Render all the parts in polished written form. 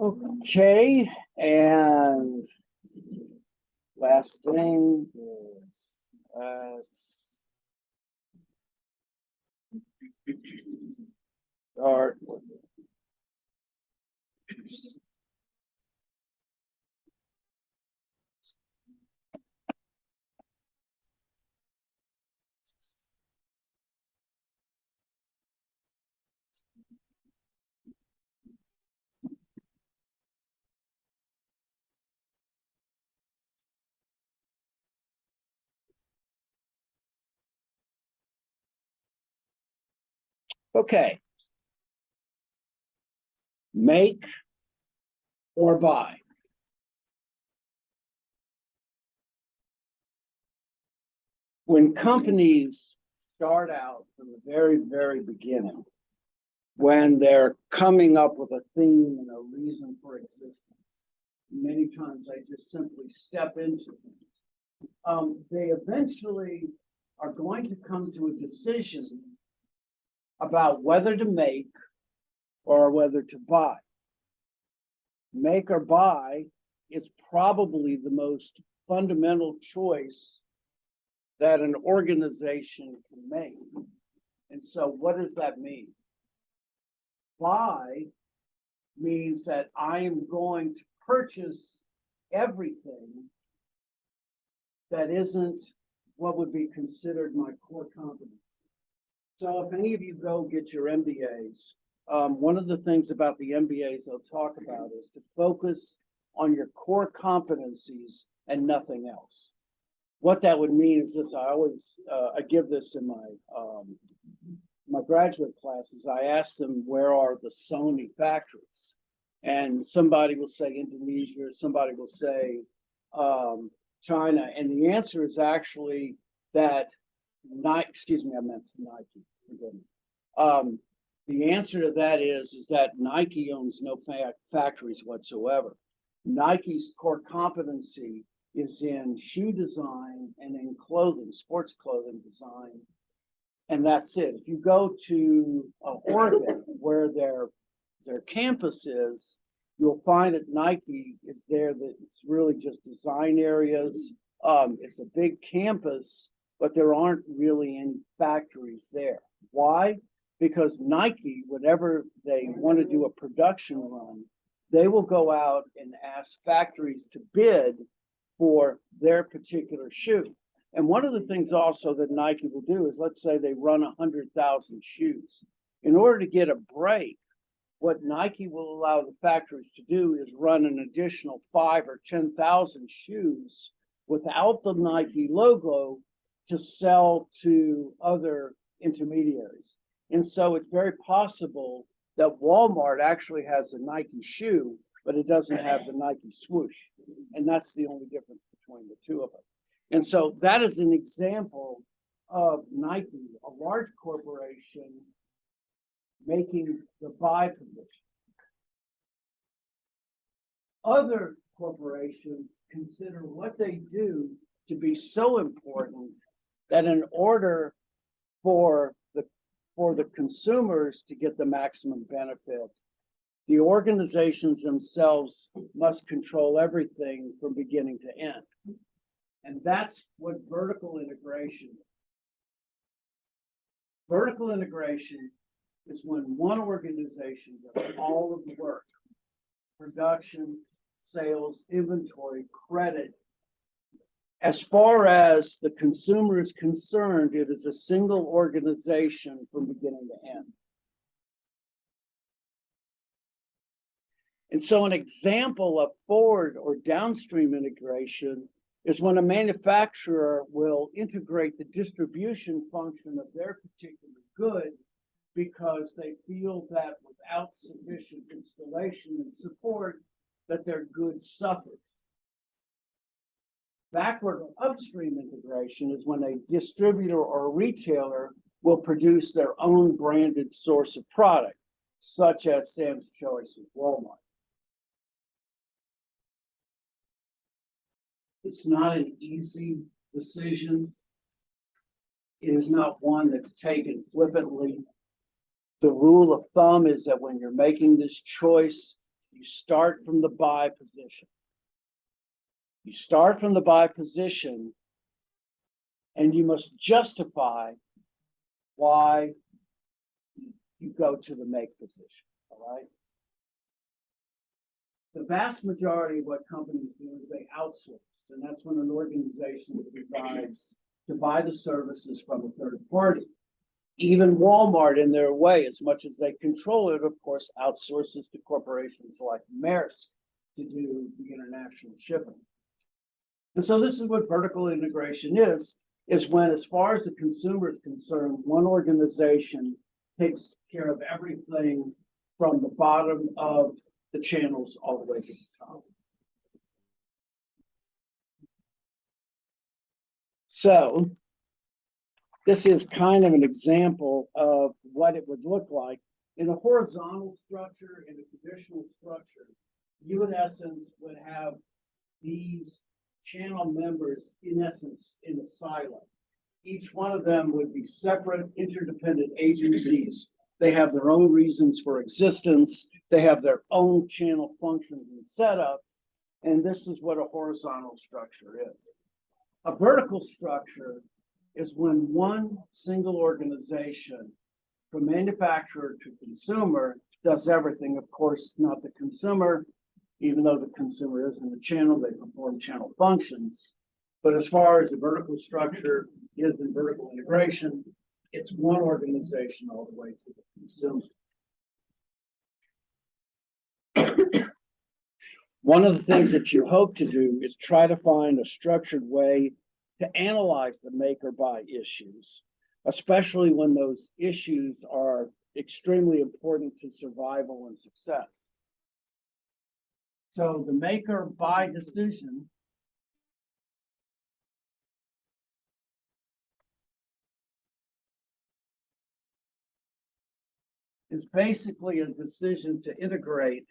Okay, and last thing is start with okay. Make or buy. When companies start out from the very, very beginning, when they're coming up with a theme and a reason for existence, many times they just simply step into things. They eventually are going to come to a decision about whether to make or whether to buy. Make or buy is probably the most fundamental choice that an organization can make. And so what does that mean? Buy means that I am going to purchase everything that isn't what would be considered my core competence. So if any of you go get your MBAs, one of the things about the MBAs they'll talk about is to focus on your core competencies and nothing else. What that would mean is this: I give this in my graduate classes. I ask them, where are the Sony factories? And somebody will say Indonesia, somebody will say China, and the answer is actually that Nike. Excuse me, I meant Nike. Forgive me. The answer to that is that Nike owns no factories whatsoever. Nike's core competency is in shoe design and in clothing, sports clothing design, and that's it. If you go to Oregon, where their campus is, you'll find that Nike is there. That it's really just design areas. It's a big campus, but there aren't really any factories there. Why? Because Nike, whenever they want to do a production run, they will go out and ask factories to bid for their particular shoe. And one of the things also that Nike will do is, let's say they run 100,000 shoes. In order to get a break, what Nike will allow the factories to do is run an additional 5,000 or 10,000 shoes without the Nike logo to sell to other intermediaries. And so it's very possible that Walmart actually has a Nike shoe, but it doesn't have the Nike swoosh. And that's the only difference between the two of them. And so that is an example of Nike, a large corporation, making the buy position. Other corporations consider what they do to be so important that in order for the consumers to get the maximum benefit, the organizations themselves must control everything from beginning to end. And that's what vertical integration is. Vertical integration is when one organization does all of the work: production, sales, inventory, credit. As far as the consumer is concerned, it is a single organization from beginning to end. And so an example of forward or downstream integration is when a manufacturer will integrate the distribution function of their particular good because they feel that without sufficient installation and support, that their goods suffer. Backward or upstream integration is when a distributor or a retailer will produce their own branded source of product, such as Sam's Choice and Walmart. It's not an easy decision. It is not one that's taken flippantly. The rule of thumb is that when you're making this choice, You start from the buy position. You start from the buy position, and you must justify why you go to the make position, all right? The vast majority of what companies do is they outsource, and that's when an organization decides to buy the services from a third party. Even Walmart, in their way, as much as they control it, of course, outsources to corporations like Maersk to do the international shipping. And so this is what vertical integration is when, as far as the consumer is concerned, one organization takes care of everything from the bottom of the channels all the way to the top. So this is kind of an example of what it would look like. In a horizontal structure, in a traditional structure, you in essence would have these channel members, in essence, in a silo. Each one of them would be separate, interdependent agencies. They have their own reasons for existence. They have their own channel functions and setup. And this is what a horizontal structure is. A vertical structure is when one single organization, from manufacturer to consumer, does everything. Of course, not the consumer, even though the consumer is in the channel, they perform channel functions. But as far as the vertical structure is in vertical integration, it's one organization all the way to the consumer. One of the things that you hope to do is try to find a structured way to analyze the make or buy issues, especially when those issues are extremely important to survival and success. So the make or buy decision is basically a decision to integrate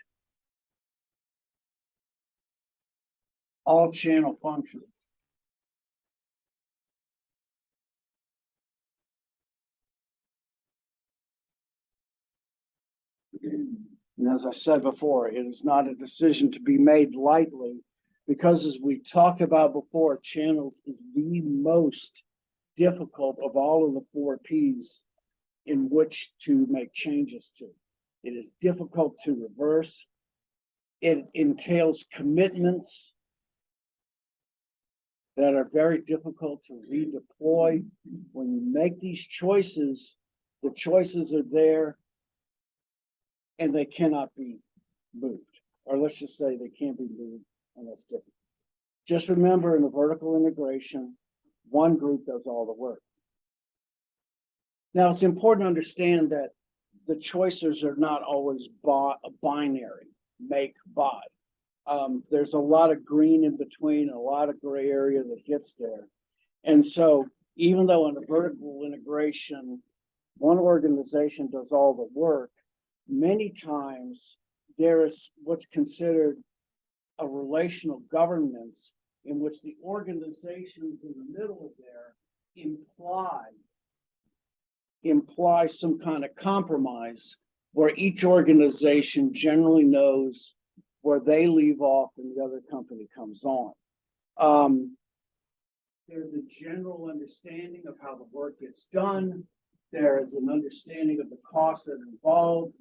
all channel functions. And as I said before, it is not a decision to be made lightly, because as we talked about before, channels is the most difficult of all of the 4 Ps in which to make changes to. It is difficult to reverse. It entails commitments that are very difficult to redeploy. When you make these choices, the choices are there and they cannot be moved. Or let's just say they can't be moved, and that's different. Just remember, in a vertical integration, one group does all the work. Now, it's important to understand that the choices are not always binary, make, buy. There's a lot of green in between, a lot of gray area that gets there. And so even though in a vertical integration, one organization does all the work, many times there is what's considered a relational governance in which the organizations in the middle of there imply some kind of compromise where each organization generally knows where they leave off and the other company comes on. There's a general understanding of how the work gets done. There is an understanding of the costs that are involved.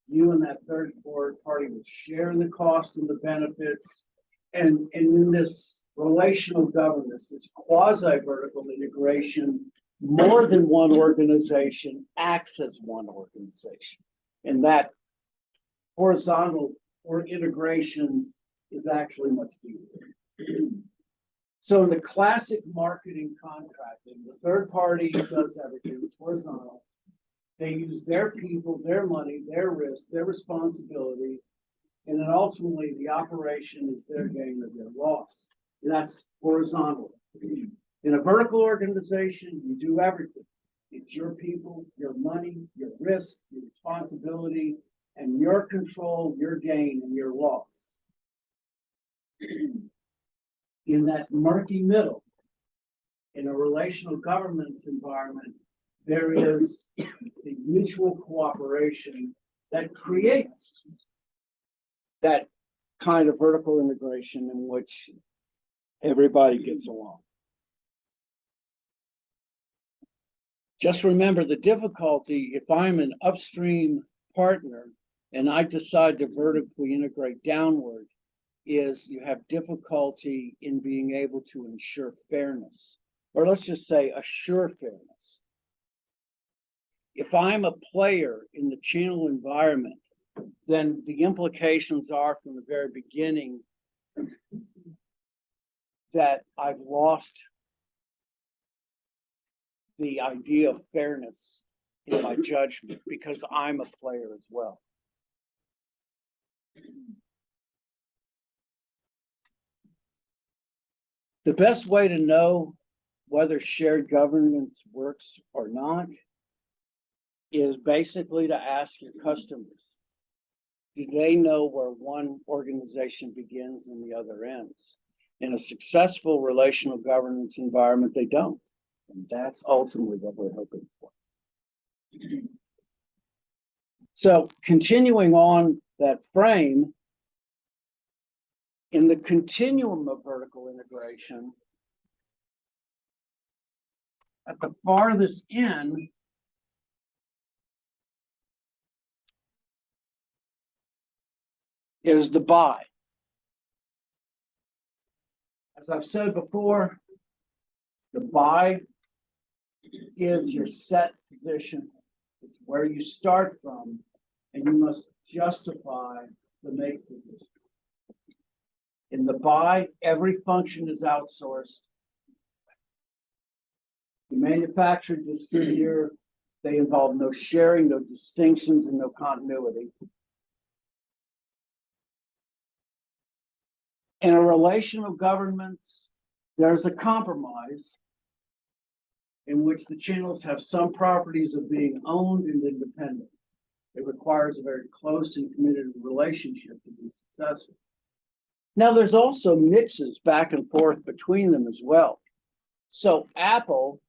You and that third party will share in the cost and the benefits. And in this relational governance, this quasi-vertical integration, more than one organization acts as one organization. And that horizontal or integration is actually much deeper. So in the classic marketing contracting, the third party does everything. It's horizontal. They use their people, their money, their risk, their responsibility, and then ultimately the operation is their gain or their loss. And that's horizontal. In a vertical organization, you do everything. It's your people, your money, your risk, your responsibility, and your control, your gain, and your loss. In that murky middle, in a relational governance environment, there is the mutual cooperation that creates that kind of vertical integration in which everybody gets along. Just remember the difficulty if I'm an upstream partner and I decide to vertically integrate downward is you have difficulty in being able to ensure fairness, or let's just say assure fairness. If I'm a player in the channel environment, then the implications are from the very beginning that I've lost the idea of fairness in my judgment because I'm a player as well. The best way to know whether shared governance works or not is basically to ask your customers. Do they know where one organization begins and the other ends? In a successful relational governance environment, they don't. And that's ultimately what we're hoping for. So continuing on that frame, in the continuum of vertical integration, at the farthest end is the buy. As I've said before, the buy is your set position. It's where you start from, and you must justify the make position. In the buy, every function is outsourced. The manufacturer, distributor, they involve no sharing, no distinctions, and no continuity. In a relational government, there's a compromise in which the channels have some properties of being owned and independent. It requires a very close and committed relationship to be successful. Now, there's also mixes back and forth between them as well. So Apple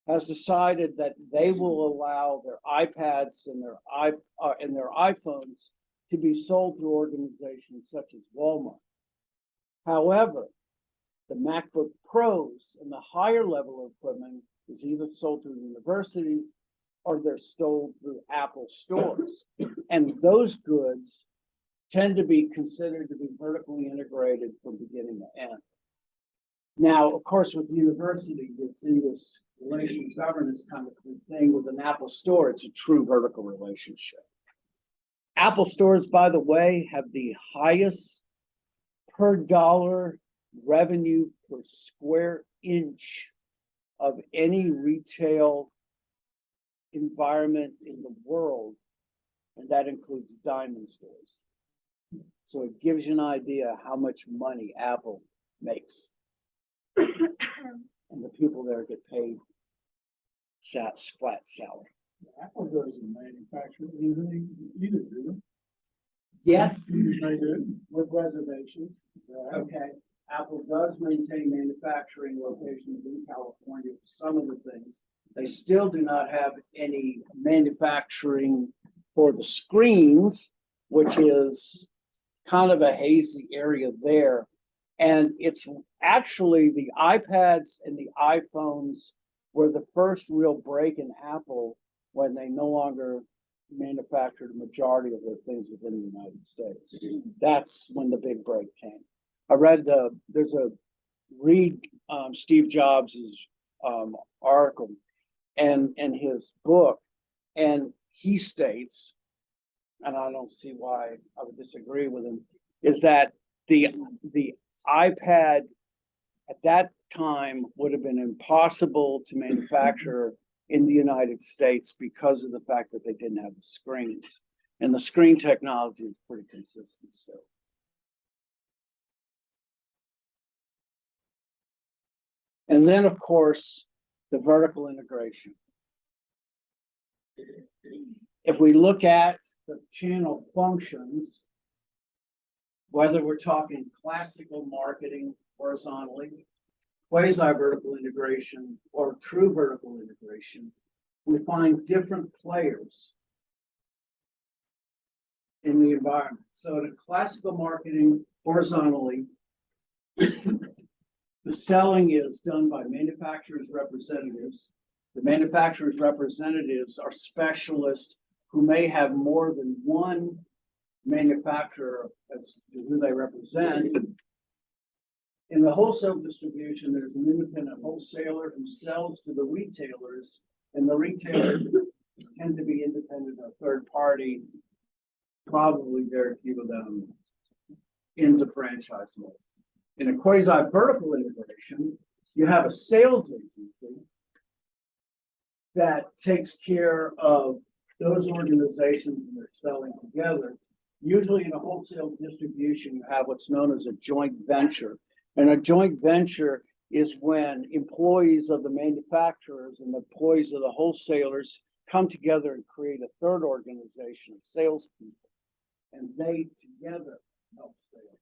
has decided that they will allow their iPads and their iPhones to be sold through organizations such as Walmart. However, the MacBook Pros and the higher level of equipment is either sold through universities or they're sold through Apple stores. And those goods tend to be considered to be vertically integrated from beginning to end. Now, of course, with universities, it's in this relational governance kind of thing. With an Apple store, it's a true vertical relationship. Apple stores, by the way, have the highest per dollar revenue per square inch of any retail environment in the world, and that includes diamond stores. So it gives you an idea how much money Apple makes. And the people there get paid flat salary. Apple doesn't manufacture anything either, do they? Yes, They do. with reservations. Okay, Apple does maintain manufacturing locations in California for some of the things. They still do not have any manufacturing for the screens, which is kind of a hazy area there. And it's actually the iPads and the iPhones were the first real break in Apple when they no longer manufactured a majority of their things within the United States. That's when the big break came. I read read Steve Jobs's article and his book, and he states, and I don't see why I would disagree with him, is that the iPad at that time would have been impossible to manufacture in the United States because of the fact that they didn't have the screens. And the screen technology is pretty consistent still. And then, of course, the vertical integration. If we look at the channel functions, whether we're talking classical marketing horizontally, quasi-vertical integration, or true vertical integration, we find different players in the environment. So in a classical marketing horizontally, the selling is done by manufacturers' representatives. The manufacturers' representatives are specialists who may have more than one manufacturer as to who they represent. In the wholesale distribution, there's an independent wholesaler who sells to the retailers, and the retailers tend to be independent or third party, probably very few of them into franchise mode. In a quasi-vertical integration, you have a sales agency that takes care of those organizations when they're selling together. Usually in a wholesale distribution, you have what's known as a joint venture. And a joint venture is when employees of the manufacturers and the employees of the wholesalers come together and create a third organization of salespeople. And they together help sales.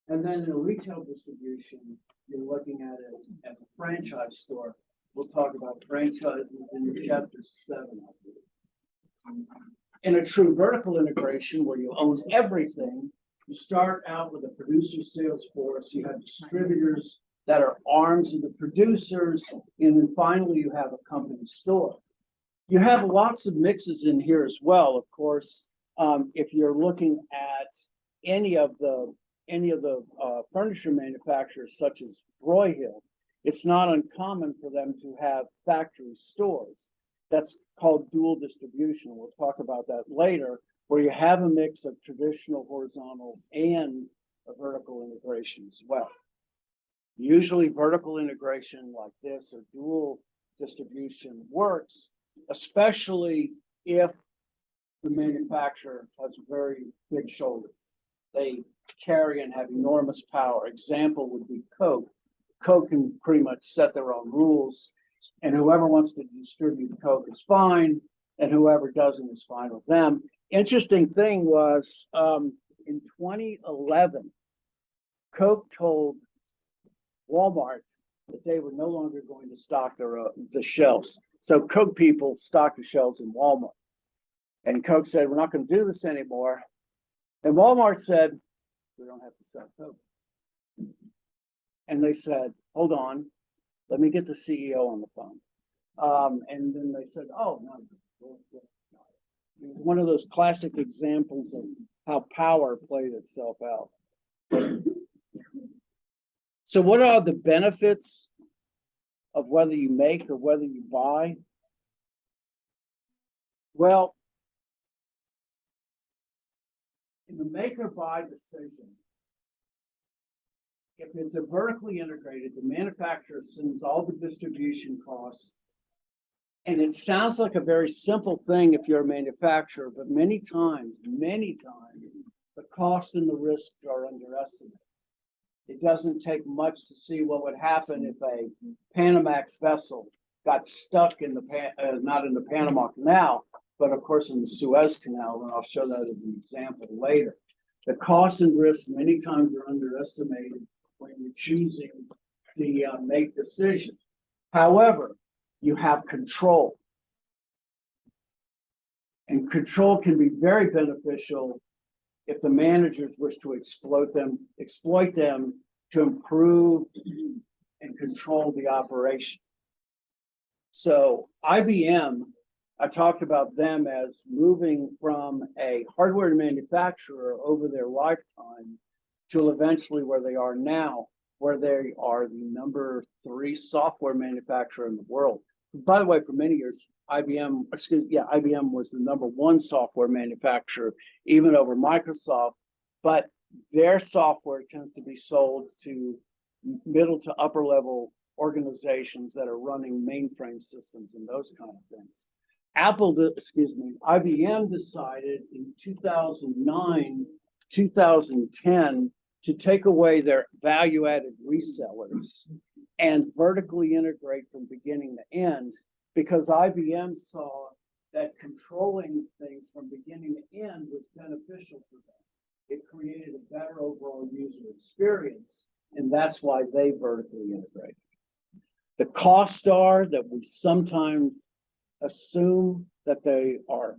And then in a retail distribution, you're looking at it as a franchise store. We'll talk about franchises in chapter 7, I believe. In a true vertical integration where you own everything, you start out with a producer sales force, you have distributors that are arms of the producers, and then finally you have a company store. You have lots of mixes in here as well, of course. If you're looking at any of the furniture manufacturers such as Broyhill, it's not uncommon for them to have factory stores. That's called dual distribution. We'll talk about that later, where you have a mix of traditional horizontal and a vertical integration as well. Usually vertical integration like this or dual distribution works, especially if the manufacturer has very big shoulders. They carry and have enormous power. Example would be Coke. Coke can pretty much set their own rules, and whoever wants to distribute Coke is fine, and whoever doesn't is fine with them. Interesting thing was in 2011, Coke told Walmart that they were no longer going to stock the shelves. So Coke people stocked the shelves in Walmart. And Coke said, we're not going to do this anymore. And Walmart said, we don't have to sell Coke. And they said, hold on, let me get the CEO on the phone. And then they said, oh, no. One of those classic examples of how power played itself out. So what are the benefits of whether you make or whether you buy? Well, in the make or buy decision, if it's a vertically integrated, the manufacturer assumes all the distribution costs. And it sounds like a very simple thing if you're a manufacturer, but many times, the cost and the risk are underestimated. It doesn't take much to see what would happen if a Panamax vessel got stuck in not in the Panama Canal, but of course in the Suez Canal, and I'll show that as an example later. The cost and risk many times are underestimated when you're choosing to make decisions. However, you have control. And control can be very beneficial if the managers wish to exploit them to improve and control the operation. So IBM, I talked about them as moving from a hardware manufacturer over their lifetime to eventually where they are now, where they are the number 3 software manufacturer in the world. By the way, for many years, IBM was the number 1 software manufacturer, even over Microsoft, but their software tends to be sold to middle to upper level organizations that are running mainframe systems and those kind of things. IBM decided in 2009, 2010 to take away their value-added resellers and vertically integrate from beginning to end, because IBM saw that controlling things from beginning to end was beneficial for them. It created a better overall user experience, and that's why they vertically integrated. The costs are that we sometimes assume that they are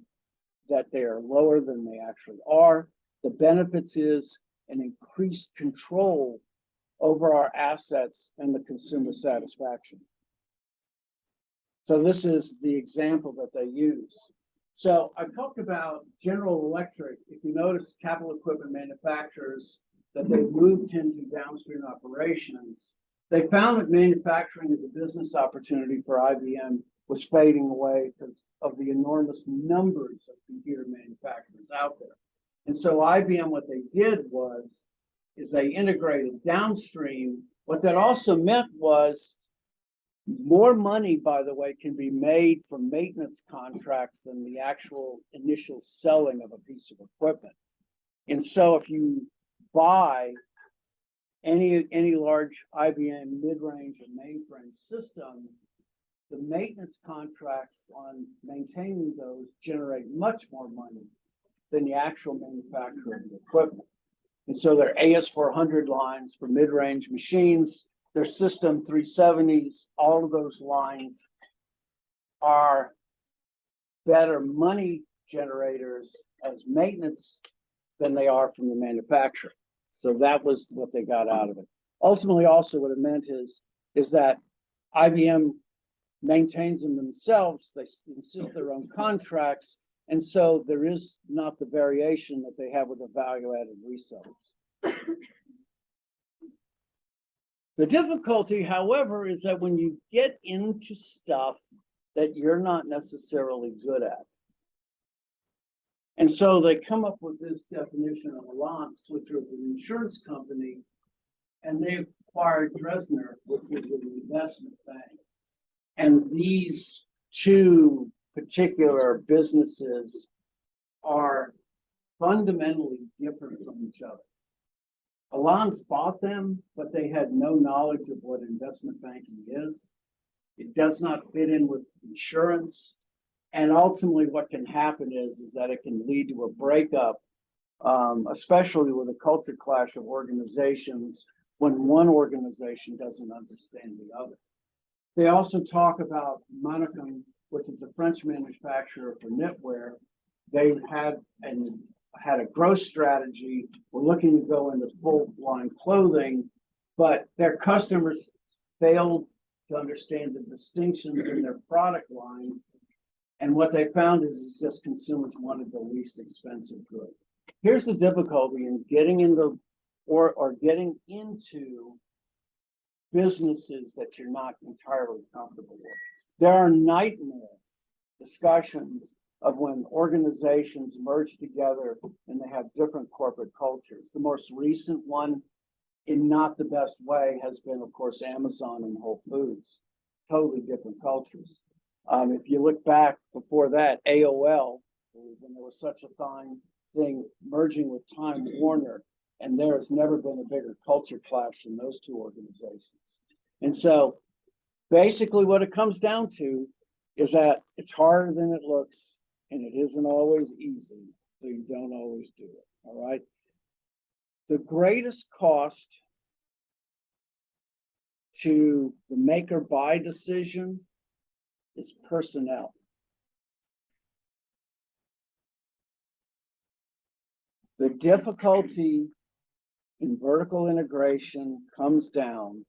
that they are lower than they actually are. The benefits is an increased control over our assets and the consumer satisfaction. So this is the example that they use. So I talked about General Electric. If you notice, capital equipment manufacturers that they moved into downstream operations, they found that manufacturing as a business opportunity for IBM was fading away because of the enormous numbers of computer manufacturers out there. And so IBM, what they did is they integrated downstream. What that also meant was more money, by the way, can be made from maintenance contracts than the actual initial selling of a piece of equipment. And so if you buy any large IBM mid-range or mainframe system, the maintenance contracts on maintaining those generate much more money than the actual manufacturer of the equipment. And so their AS400 lines for mid-range machines, their System 370s, all of those lines are better money generators as maintenance than they are from the manufacturer. So that was what they got out of it. Ultimately, also what it meant is that IBM maintains them themselves. They insist their own contracts. And so there is not the variation that they have with the value-added resellers. The difficulty, however, is that when you get into stuff that you're not necessarily good at. And so they come up with this definition of Allianz, which was an insurance company, and they acquired Dresdner, which was an investment bank. And these two particular businesses are fundamentally different from each other. Allianz bought them, but they had no knowledge of what investment banking is. It does not fit in with insurance. And ultimately what can happen is that it can lead to a breakup, especially with a culture clash of organizations when one organization doesn't understand the other. They also talk about Monicum, which is a French manufacturer for knitwear. They had a growth strategy. We're looking to go into full line clothing, but their customers failed to understand the distinctions in their product lines. And what they found is just consumers wanted the least expensive good. Here's the difficulty in getting into or getting into businesses that you're not entirely comfortable with. There are nightmare discussions of when organizations merge together and they have different corporate cultures. The most recent one, in not the best way, has been, of course, Amazon and Whole Foods. Totally different cultures. If you look back before that, AOL, when there was such a thing merging with Time Warner, and there has never been a bigger culture clash than those two organizations. And so basically what it comes down to is that it's harder than it looks, and it isn't always easy, so you don't always do it, all right? The greatest cost to the make or buy decision is personnel. The difficulty in vertical integration comes down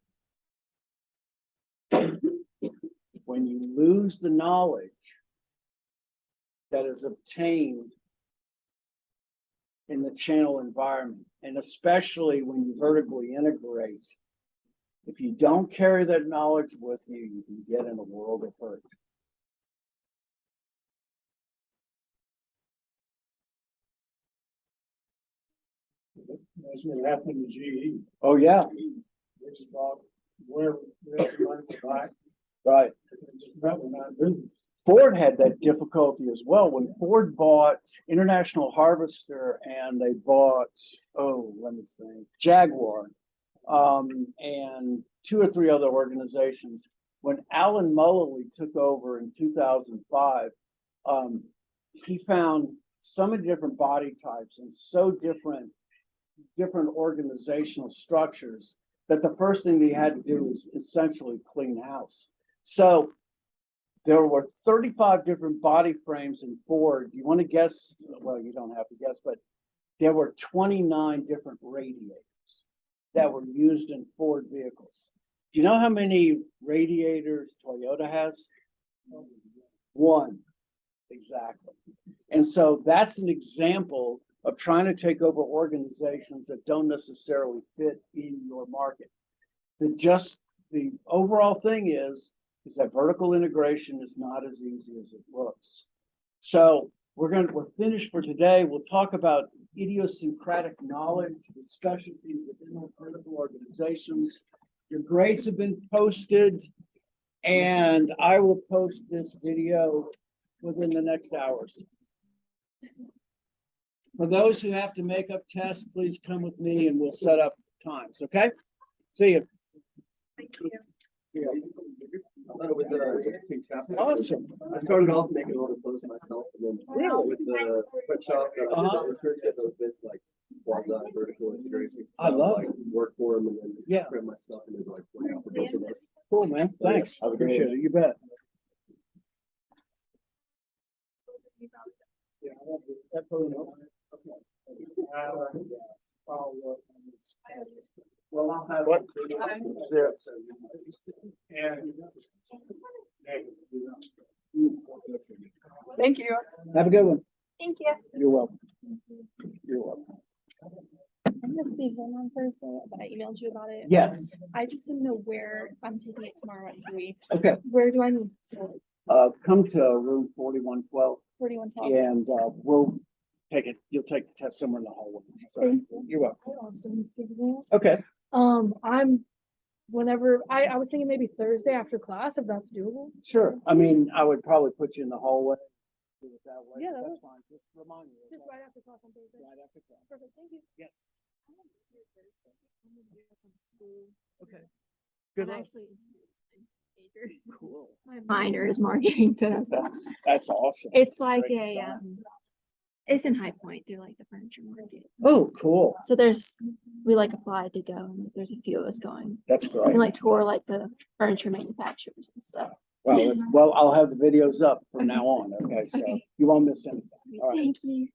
when you lose the knowledge that is obtained in the channel environment, and especially when you vertically integrate. If you don't carry that knowledge with you, you can get in a world of hurt. That's what happened to GE. Oh, yeah. They just bought where they wanted to buy. Right. Just about went out of business. Ford had that difficulty as well. When Ford bought International Harvester and they bought, Jaguar, and two or three other organizations. When Alan Mulally took over in 2005, he found so many different body types and so different organizational structures that the first thing he had to do was essentially clean house. So there were 35 different body frames in Ford. You want to guess? Well, you don't have to guess, but there were 29 different radiators that were used in Ford vehicles. Do you know how many radiators Toyota has? One, exactly. And so that's an example of trying to take over organizations that don't necessarily fit in your market. The overall thing is that vertical integration is not as easy as it looks. So we're finished for today. We'll talk about idiosyncratic knowledge, the specialties within our vertical organizations. Your grades have been posted, and I will post this video within the next hours. For those who have to make up tests, please come with me and we'll set up times, okay? See you. Thank you. Yeah. I thought it was a chapter. Awesome. I started off making all the clothes myself, and then Really? with the print shop, Uh-huh. this like quasi vertical integration. I love like work for them and then Yeah. print my stuff and then like work out for both of us. Cool, man. Thanks. Have a good Appreciate one. it. You bet. Yeah, I won't be- that goes on. Follow up on this. Well, I'll have. What? There. And. Thank you. Have a good one. Thank you. You're welcome. You're welcome. I'm gonna leave them on Thursday, but I emailed you about it. Yes. I just didn't know where I'm taking it tomorrow at 3. Okay. Where do I need to? Come to room 4112 4112. and we'll take it. You'll take the test somewhere in the hallway. So Thank you. you're welcome. I also need to see you. Okay. Whenever I was thinking maybe Thursday after class, if that's doable. Sure. I mean, I would probably put you in the hallway. Do it that way. Yeah, but that that's fine. Just remind me. Just okay? right after class on Thursday. Right after class. Perfect, thank you. Yes. Okay. I'm Good luck. actually major. Cool. My minor is marketing, so that's why. That's awesome. It's That's like great a design. it's in High Point through like the furniture market. Oh, cool. So we like applied to go, and there's a few of us going That's great. and like tour like the furniture manufacturers and stuff. Well, I'll have the videos up from now on. Okay, so Okay. you won't miss anything. All right. Thank you.